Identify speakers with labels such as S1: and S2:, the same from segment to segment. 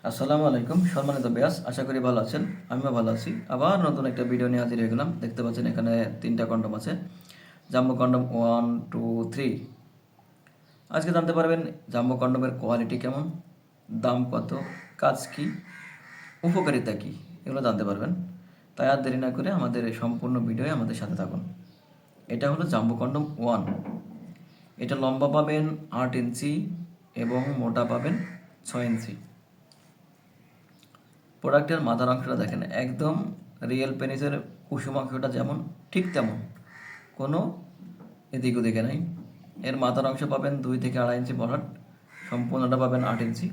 S1: আসসালামু আলাইকুম সম্মানিত ব্যাস, আশা করি ভালো আছেন। আমিও ভালো আছি। আবার নতুন একটা ভিডিও নিয়ে হাজির হয়ে গেলাম। দেখতে পাচ্ছেন এখানে 3টা কন্ডম আছে। Jumbo condom 1, 2, 3। আজকে জানতে পারবেন জাম্বো কন্ডমের কোয়ালিটি কেমন, দাম কত, কাজ কি, উপকারিতা কি, এগুলো জানতে পারবেন। তাই আর দেরি না করে আমাদের এই সম্পূর্ণ ভিডিওয়ে আমাদের সাথে থাকুন। এটা হলো জাম্বো কন্ডম 1। এটা লম্বা পাবেন 8 ইঞ্চি এবং মোটা পাবেন 6 ইঞ্চি। প্রোডাক্টের মাথার অংশটা দেখেন, একদম রিয়েল পেনিসের কুসুম অংশটা যেমন ঠিক তেমন, কোনো এদিক ওদিকে নাই। এর মাথার অংশ পাবেন 2 থেকে 2.5 ইঞ্চি বড়াট, সম্পূর্ণটা পাবেন 8 ইঞ্চি।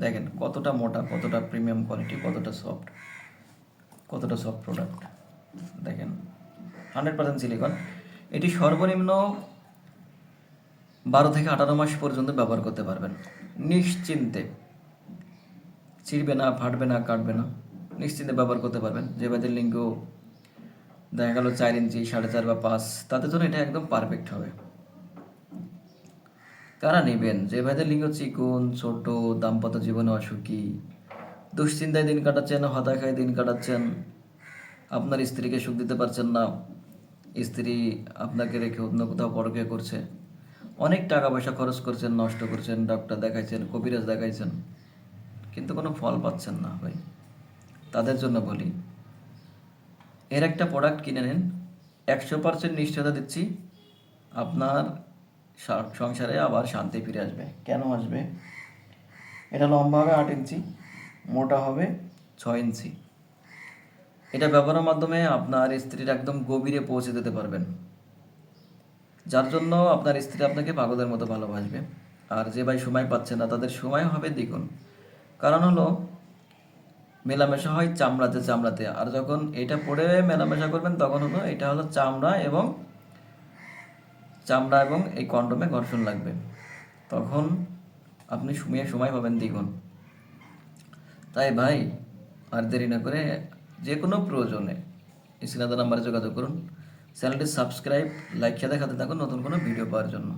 S1: দেখেন কতটা মোটা, কতটা প্রিমিয়াম কোয়ালিটি, কতটা সফট প্রোডাক্ট। দেখেন 100% সিলিকন। এটি সর্বনিম্ন 12 থেকে 18 মাস পর্যন্ত ব্যবহার করতে পারবেন নিশ্চিন্তে। ছিঁড়বে না, ফাটবে না, কাটবে না, নিশ্চিন্তে ব্যবহার করতে পারবেন। যে ভাইদের লিঙ্গ দেখা গেল 4 ইঞ্চি, 4.5 বা 5, তাদের জন্য এটা একদম পারফেক্ট হবে। কারা নেবেন? যে ভাইদের লিঙ্গ চিকন, ছোট, দাম্পত্য জীবনে অসুখী, দুশ্চিন্তায় দিন কাটাচ্ছেন, হতাশায় দিন কাটাচ্ছেন, আপনার স্ত্রীকে সুখ দিতে পারছেন না, স্ত্রী আপনাকে রেখে অন্য কোথাও পরকীয়া করছে, অনেক টাকা পয়সা খরচ করছেন, নষ্ট করছেন, ডাক্তার দেখাইছেন, কবিরাজ দেখাইছেন, কিন্তু কোনো ফল পাচ্ছেন না ভাই, তাদের জন্য বলি এর একটা প্রোডাক্ট কিনে নিন। 100% নিশ্চয়তা দিচ্ছি, আপনার সংসারে আবার শান্তি ফিরে আসবে। কেন আসবে? এটা লম্বা হবে 8 ইঞ্চি, মোটা হবে 6 ইঞ্চি। এটা ব্যবহারের মাধ্যমে আপনার স্ত্রীর একদম গভীরে পৌঁছে দিতে পারবেন, যার জন্য আপনার স্ত্রী আপনাকে পাগলের মতো ভালোবাসবে। আর যে ভাই সময় পাচ্ছে না, তাদের সময় হবে দ্বিগুণ। কারণ হলো মেলামেশা হয় চামড়াতে চামড়াতে, আর যখন এটা পরে মেলামেশা করবেন তখন হলো এটা হলো চামড়া এবং এই কন্ডমে ঘর্ষণ লাগবে, তখন আপনি সময় পাবেন দ্বিগুণ। তাই ভাই আর দেরি না করে যে কোনো প্রয়োজনে স্ক্রিনে দেওয়া নাম্বারে যোগাযোগ করুন। চ্যানেলটি সাবস্ক্রাইব, লাইক খেতে থাকুন নতুন কোনো ভিডিও পাওয়ার জন্য।